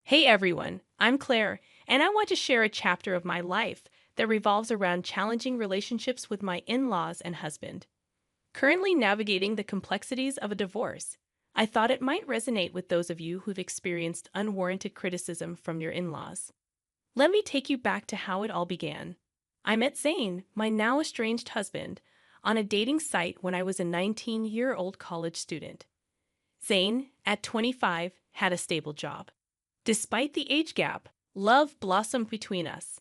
Hey everyone, I'm Claire, and I want to share a chapter of my life that revolves around challenging relationships with my in laws and husband. Currently navigating the complexities of a divorce, I thought it might resonate with those of you who've experienced unwarranted criticism from your in laws. Let me take you back to how it all began. I met Zane, my now estranged husband, on a dating site when I was a 19-year-old college student. Zane, at 25, had a stable job. Despite the age gap, love blossomed between us.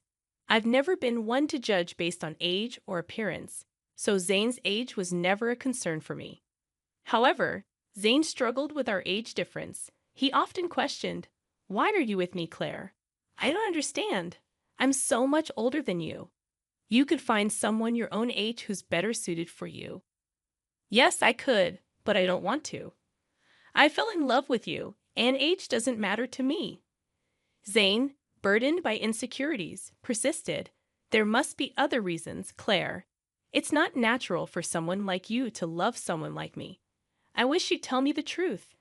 I've never been one to judge based on age or appearance, so Zane's age was never a concern for me. However, Zane struggled with our age difference. He often questioned, "Why are you with me, Claire? I don't understand. I'm so much older than you. You could find someone your own age who's better suited for you." Yes, I could, but I don't want to. I fell in love with you, and age doesn't matter to me. Zane, burdened by insecurities, persisted. "There must be other reasons, Claire. It's not natural for someone like you to love someone like me. I wish you'd tell me the truth."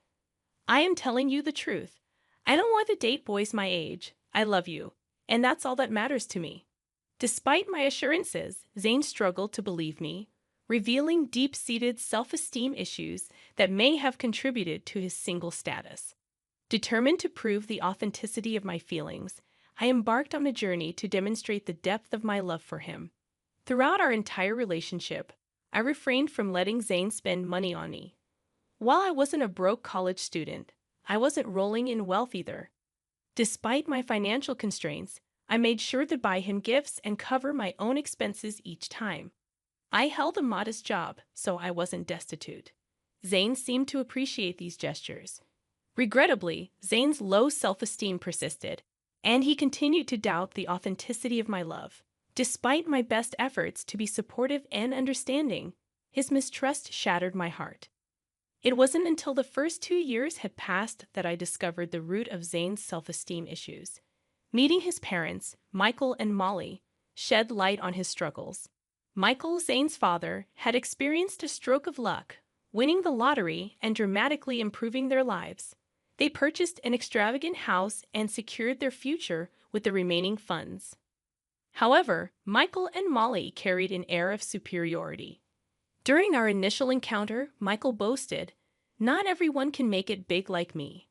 "I am telling you the truth. I don't want to date boys my age. I love you, and that's all that matters to me." Despite my assurances, Zane struggled to believe me, revealing deep-seated self-esteem issues that may have contributed to his single status. Determined to prove the authenticity of my feelings, I embarked on a journey to demonstrate the depth of my love for him. Throughout our entire relationship, I refrained from letting Zane spend money on me. While I wasn't a broke college student, I wasn't rolling in wealth either. Despite my financial constraints, I made sure to buy him gifts and cover my own expenses each time. I held a modest job, so I wasn't destitute. Zane seemed to appreciate these gestures. Regrettably, Zane's low self-esteem persisted, and he continued to doubt the authenticity of my love. Despite my best efforts to be supportive and understanding, his mistrust shattered my heart. It wasn't until the first 2 years had passed that I discovered the root of Zane's self-esteem issues. Meeting his parents, Michael and Molly, shed light on his struggles. Michael, Zane's father, had experienced a stroke of luck, winning the lottery and dramatically improving their lives. They purchased an extravagant house and secured their future with the remaining funds. However, Michael and Molly carried an air of superiority. During our initial encounter, Michael boasted, "Not everyone can make it big like me.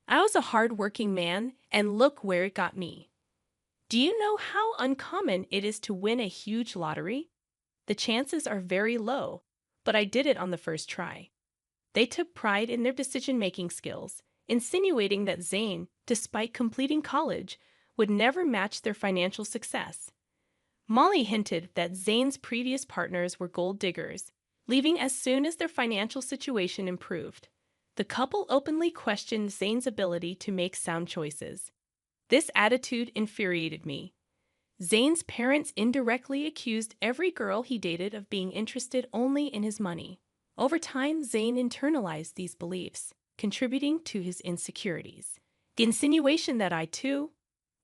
I was a hard-working man, and look where it got me. Do you know how uncommon it is to win a huge lottery? The chances are very low, but I did it on the first try." They took pride in their decision-making skills, insinuating that Zane, despite completing college, would never match their financial success. Molly hinted that Zane's previous partners were gold diggers, leaving as soon as their financial situation improved. The couple openly questioned Zane's ability to make sound choices. This attitude infuriated me. Zane's parents indirectly accused every girl he dated of being interested only in his money. Over time, Zane internalized these beliefs, contributing to his insecurities. The insinuation that I, too,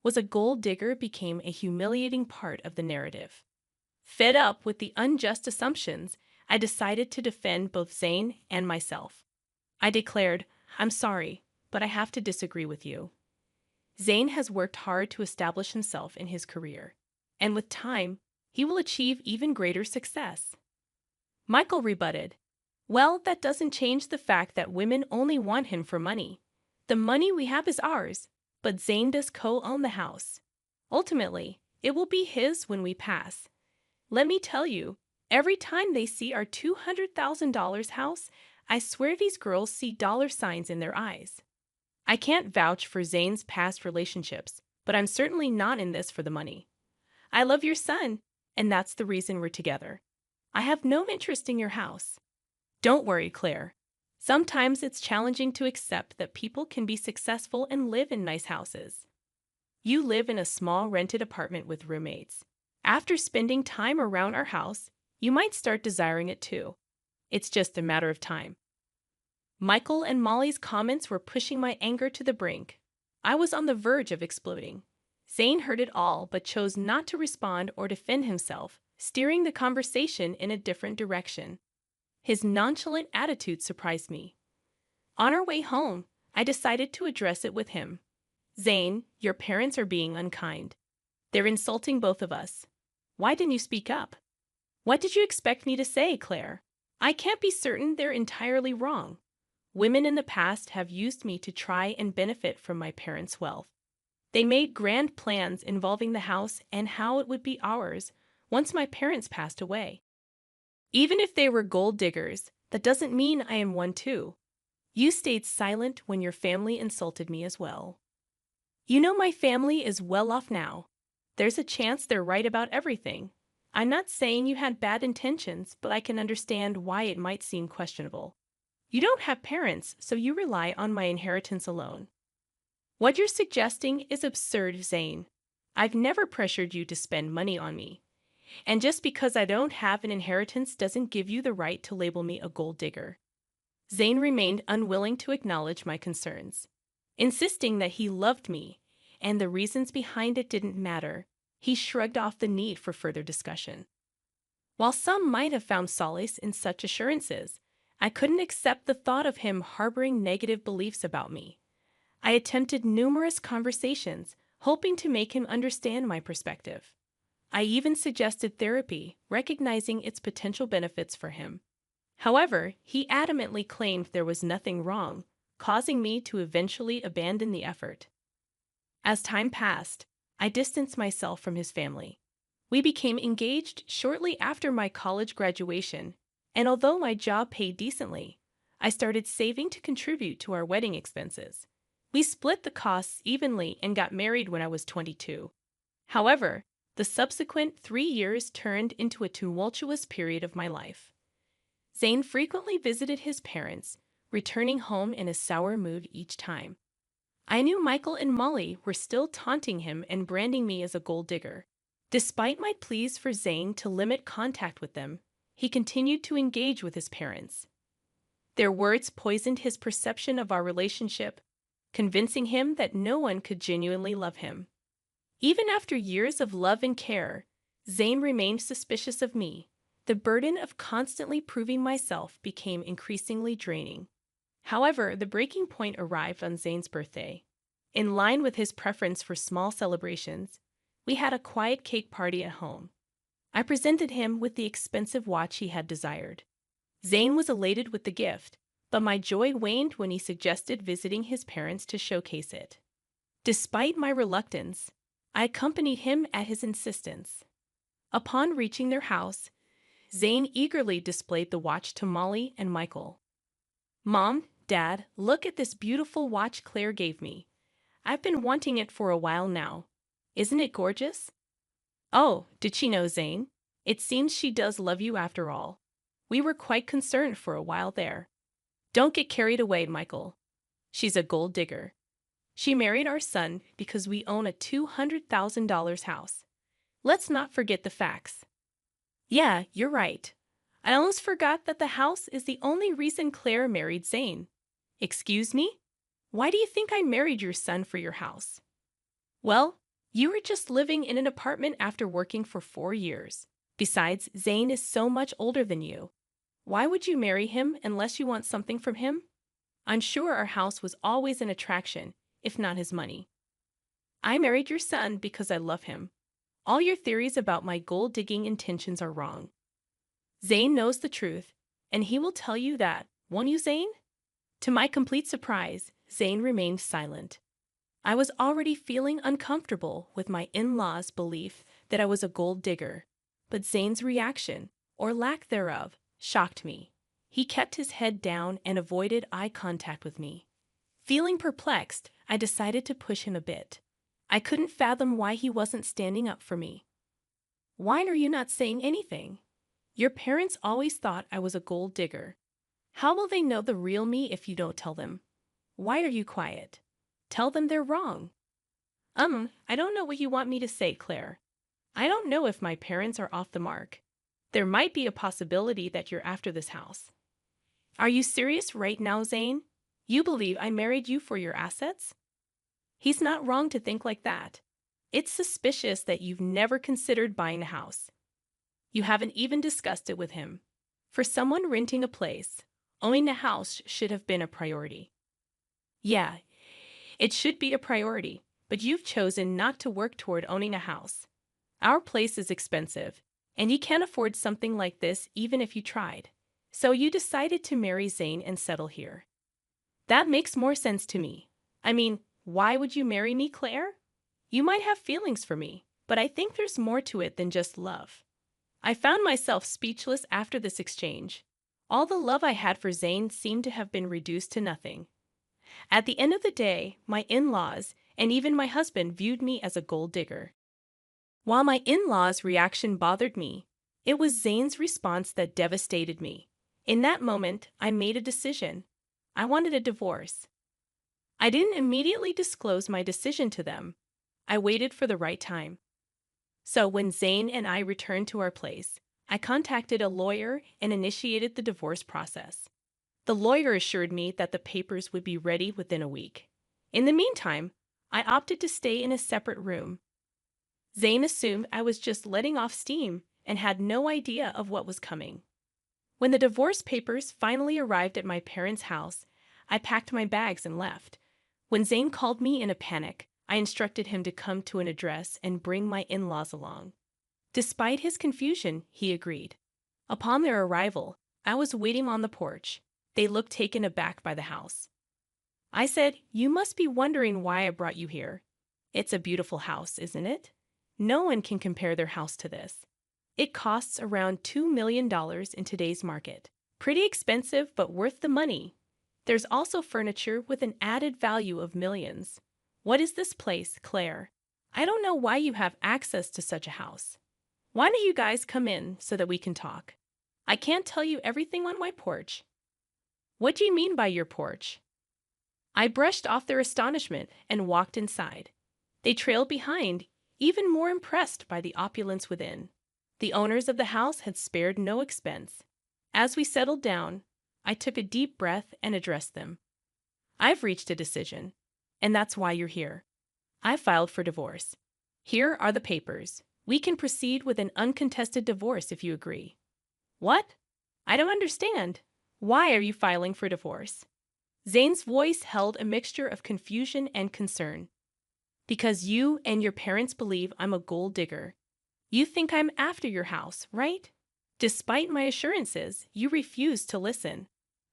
was a gold digger became a humiliating part of the narrative. Fed up with the unjust assumptions, I decided to defend both Zane and myself. I declared, "I'm sorry, but I have to disagree with you. Zane has worked hard to establish himself in his career, and with time, he will achieve even greater success." Michael rebutted, "Well, that doesn't change the fact that women only want him for money. The money we have is ours, but Zane does co-own the house. Ultimately, it will be his when we pass. Let me tell you, every time they see our $200,000 house, I swear these girls see dollar signs in their eyes." I can't vouch for Zane's past relationships, but I'm certainly not in this for the money. I love your son, and that's the reason we're together. I have no interest in your house. Don't worry, Claire. Sometimes it's challenging to accept that people can be successful and live in nice houses. You live in a small rented apartment with roommates. After spending time around our house, you might start desiring it too. It's just a matter of time. Michael and Molly's comments were pushing my anger to the brink. I was on the verge of exploding. Zane heard it all but chose not to respond or defend himself, steering the conversation in a different direction. His nonchalant attitude surprised me. On our way home, I decided to address it with him. Zane, your parents are being unkind. They're insulting both of us. Why didn't you speak up? What did you expect me to say, Claire? I can't be certain they're entirely wrong. Women in the past have used me to try and benefit from my parents' wealth. They made grand plans involving the house and how it would be ours once my parents passed away. Even if they were gold diggers, that doesn't mean I am one too. You stayed silent when your family insulted me as well. You know my family is well off now. There's a chance they're right about everything. I'm not saying you had bad intentions, but I can understand why it might seem questionable. You don't have parents, so you rely on my inheritance alone. What you're suggesting is absurd, Zane. I've never pressured you to spend money on me. And just because I don't have an inheritance doesn't give you the right to label me a gold digger. Zane remained unwilling to acknowledge my concerns, insisting that he loved me, and the reasons behind it didn't matter. He shrugged off the need for further discussion. While some might have found solace in such assurances, I couldn't accept the thought of him harboring negative beliefs about me. I attempted numerous conversations, hoping to make him understand my perspective. I even suggested therapy, recognizing its potential benefits for him. However, he adamantly claimed there was nothing wrong, causing me to eventually abandon the effort. As time passed, I distanced myself from his family. We became engaged shortly after my college graduation, and although my job paid decently, I started saving to contribute to our wedding expenses. We split the costs evenly and got married when I was 22. However, the subsequent 3 years turned into a tumultuous period of my life. Zane frequently visited his parents, returning home in a sour mood each time. I knew Michael and Molly were still taunting him and branding me as a gold digger. Despite my pleas for Zane to limit contact with them, he continued to engage with his parents. Their words poisoned his perception of our relationship, convincing him that no one could genuinely love him. Even after years of love and care, Zane remained suspicious of me. The burden of constantly proving myself became increasingly draining. However, the breaking point arrived on Zane's birthday. In line with his preference for small celebrations, we had a quiet cake party at home. I presented him with the expensive watch he had desired. Zane was elated with the gift, but my joy waned when he suggested visiting his parents to showcase it. Despite my reluctance, I accompanied him at his insistence. Upon reaching their house, Zane eagerly displayed the watch to Molly and Michael. "Mom, Dad, look at this beautiful watch Claire gave me. I've been wanting it for a while now. Isn't it gorgeous?" "Oh, did she know, Zane? It seems she does love you after all. We were quite concerned for a while there." "Don't get carried away, Michael. She's a gold digger. She married our son because we own a $200,000 house. Let's not forget the facts." "Yeah, you're right. I almost forgot that the house is the only reason Claire married Zane." "Excuse me? Why do you think I married your son for your house?" "Well, you were just living in an apartment after working for 4 years. Besides, Zane is so much older than you. Why would you marry him unless you want something from him? I'm sure our house was always an attraction, if not his money." "I married your son because I love him. All your theories about my gold-digging intentions are wrong. Zane knows the truth, and he will tell you that, won't you, Zane?" To my complete surprise, Zane remained silent. I was already feeling uncomfortable with my in-laws' belief that I was a gold digger, but Zane's reaction, or lack thereof, shocked me. He kept his head down and avoided eye contact with me. Feeling perplexed, I decided to push him a bit. I couldn't fathom why he wasn't standing up for me. "Why are you not saying anything? Your parents always thought I was a gold digger. How will they know the real me if you don't tell them? Why are you quiet? Tell them they're wrong." I don't know what you want me to say, Claire. I don't know if my parents are off the mark. There might be a possibility that you're after this house." "Are you serious right now, Zane? You believe I married you for your assets?" "He's not wrong to think like that. It's suspicious that you've never considered buying a house. You haven't even discussed it with him. For someone renting a place, owning a house should have been a priority." "Yeah, It should be a priority, but you've chosen not to work toward owning a house. Our place is expensive, and you can't afford something like this even if you tried. So you decided to marry Zane and settle here. That makes more sense to me. I mean, why would you marry me, Claire? You might have feelings for me, but I think there's more to it than just love. I found myself speechless after this exchange. All the love I had for Zane seemed to have been reduced to nothing. At the end of the day, my in-laws and even my husband viewed me as a gold digger. While my in-laws' reaction bothered me, it was Zane's response that devastated me. In that moment, I made a decision. I wanted a divorce. I didn't immediately disclose my decision to them. I waited for the right time. So when Zane and I returned to our place, I contacted a lawyer and initiated the divorce process. The lawyer assured me that the papers would be ready within a week. In the meantime, I opted to stay in a separate room. Zane assumed I was just letting off steam and had no idea of what was coming. When the divorce papers finally arrived at my parents' house, I packed my bags and left. When Zane called me in a panic, I instructed him to come to an address and bring my in-laws along. Despite his confusion, he agreed. Upon their arrival, I was waiting on the porch. They looked taken aback by the house. I said, "You must be wondering why I brought you here. It's a beautiful house, isn't it? No one can compare their house to this. It costs around $2 million in today's market. Pretty expensive, but worth the money. There's also furniture with an added value of millions. What is this place, Claire? I don't know why you have access to such a house. Why don't you guys come in so that we can talk? I can't tell you everything on my porch." "What do you mean by your porch?" I brushed off their astonishment and walked inside. They trailed behind, even more impressed by the opulence within. The owners of the house had spared no expense. As we settled down, I took a deep breath and addressed them. "I've reached a decision, and that's why you're here. I filed for divorce. Here are the papers. We can proceed with an uncontested divorce if you agree." "What? I don't understand. Why are you filing for divorce?" Zane's voice held a mixture of confusion and concern. "Because you and your parents believe I'm a gold digger. You think I'm after your house, right? Despite my assurances, you refuse to listen.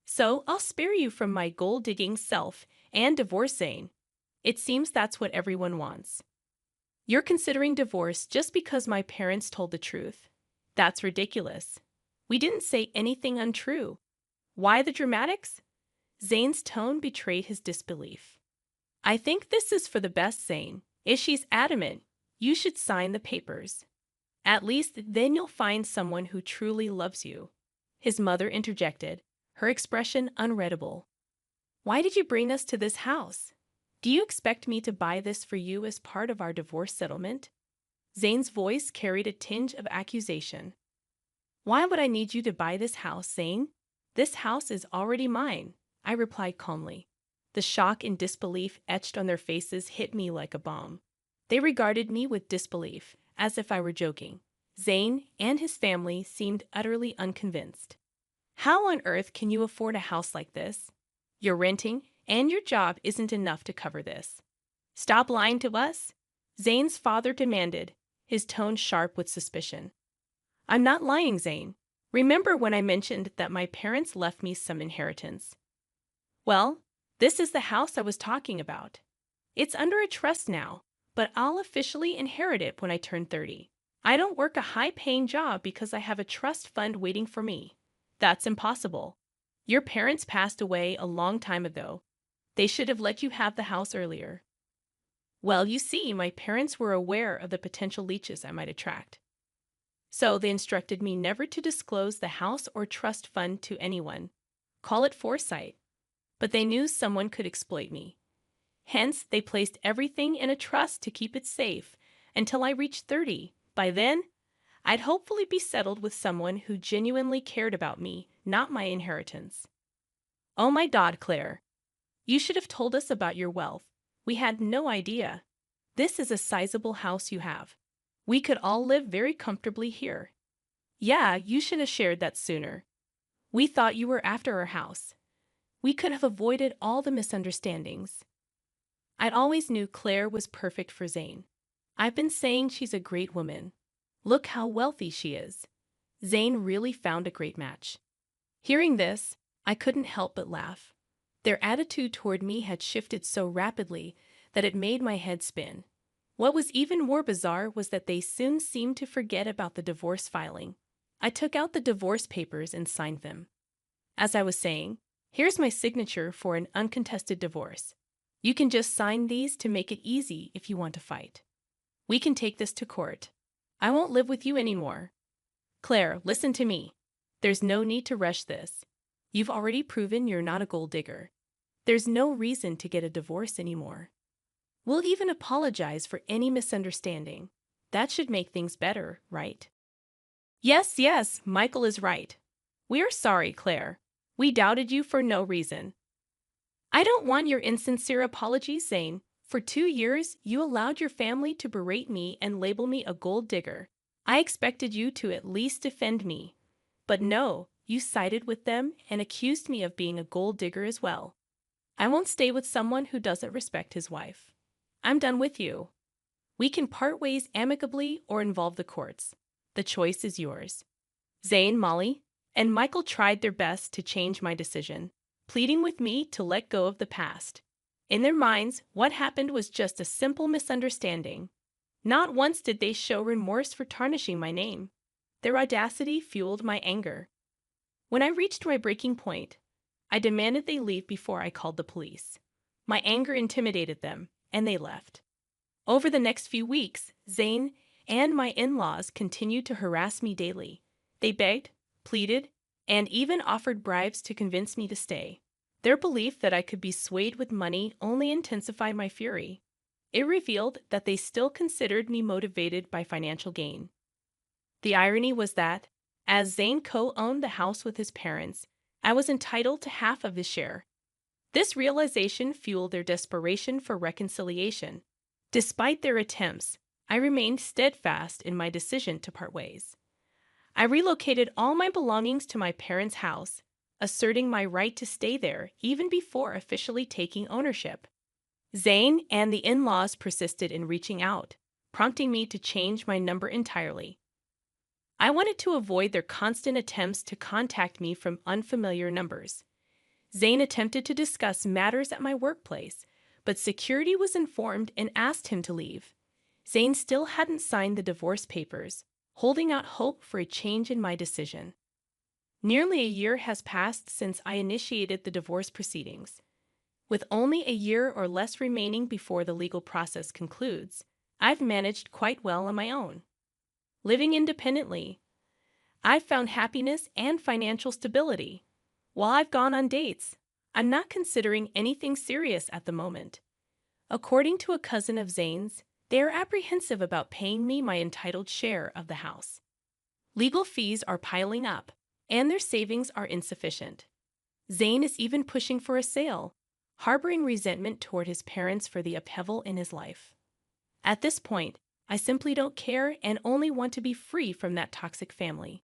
So I'll spare you from my gold-digging self and divorce Zane. It seems that's what everyone wants. You're considering divorce just because my parents told the truth. That's ridiculous. We didn't say anything untrue. Why the dramatics?" Zane's tone betrayed his disbelief. "I think this is for the best, Zane. If she's adamant, you should sign the papers. At least then you'll find someone who truly loves you." His mother interjected, her expression unreadable. "Why did you bring us to this house? Do you expect me to buy this for you as part of our divorce settlement?" Zane's voice carried a tinge of accusation. "Why would I need you to buy this house, Zane? This house is already mine," I replied calmly. The shock and disbelief etched on their faces hit me like a bomb. They regarded me with disbelief, as if I were joking. Zane and his family seemed utterly unconvinced. "How on earth can you afford a house like this? You're renting, and your job isn't enough to cover this. Stop lying to us," Zane's father demanded, his tone sharp with suspicion. "I'm not lying, Zane. Remember when I mentioned that my parents left me some inheritance? Well, this is the house I was talking about. It's under a trust now, but I'll officially inherit it when I turn 30. I don't work a high-paying job because I have a trust fund waiting for me. That's impossible. Your parents passed away a long time ago. They should have let you have the house earlier." "Well, you see, my parents were aware of the potential leeches I might attract. So they instructed me never to disclose the house or trust fund to anyone. Call it foresight. But they knew someone could exploit me. Hence, they placed everything in a trust to keep it safe until I reached 30. By then, I'd hopefully be settled with someone who genuinely cared about me, not my inheritance." "Oh my God, Claire. You should have told us about your wealth. We had no idea. This is a sizable house you have. We could all live very comfortably here." "Yeah, you should have shared that sooner. We thought you were after our house. We could have avoided all the misunderstandings." I always knew Claire was perfect for Zane. I've been saying she's a great woman. Look how wealthy she is. Zane really found a great match. Hearing this, I couldn't help but laugh. Their attitude toward me had shifted so rapidly that it made my head spin. What was even more bizarre was that they soon seemed to forget about the divorce filing. I took out the divorce papers and signed them. As I was saying, here's my signature for an uncontested divorce. You can just sign these to make it easy if you want to fight. We can take this to court. I won't live with you anymore. Claire, listen to me. There's no need to rush this. You've already proven you're not a gold digger. There's no reason to get a divorce anymore. We'll even apologize for any misunderstanding. That should make things better, right? Yes, Michael is right. We're sorry, Claire. We doubted you for no reason. I don't want your insincere apologies, Zane. For 2 years, you allowed your family to berate me and label me a gold digger. I expected you to at least defend me. But no, you sided with them and accused me of being a gold digger as well. I won't stay with someone who doesn't respect his wife. I'm done with you. We can part ways amicably or involve the courts. The choice is yours. Zane, Molly, and Michael tried their best to change my decision, pleading with me to let go of the past. In their minds, what happened was just a simple misunderstanding. Not once did they show remorse for tarnishing my name. Their audacity fueled my anger. When I reached my breaking point, I demanded they leave before I called the police. My anger intimidated them, and they left. Over the next few weeks, Zane and my in-laws continued to harass me daily. They begged, pleaded, and even offered bribes to convince me to stay. Their belief that I could be swayed with money only intensified my fury. It revealed that they still considered me motivated by financial gain. The irony was that, as Zane co-owned the house with his parents, I was entitled to half of his share. This realization fueled their desperation for reconciliation. Despite their attempts, I remained steadfast in my decision to part ways. I relocated all my belongings to my parents' house, asserting my right to stay there even before officially taking ownership. Zane and the in-laws persisted in reaching out, prompting me to change my number entirely. I wanted to avoid their constant attempts to contact me from unfamiliar numbers. Zane attempted to discuss matters at my workplace, but security was informed and asked him to leave. Zane still hadn't signed the divorce papers, holding out hope for a change in my decision. Nearly a year has passed since I initiated the divorce proceedings. With only a year or less remaining before the legal process concludes, I've managed quite well on my own. Living independently, I've found happiness and financial stability. While I've gone on dates, I'm not considering anything serious at the moment. According to a cousin of Zane's, they are apprehensive about paying me my entitled share of the house. Legal fees are piling up, and their savings are insufficient. Zane is even pushing for a sale, harboring resentment toward his parents for the upheaval in his life. At this point, I simply don't care and only want to be free from that toxic family.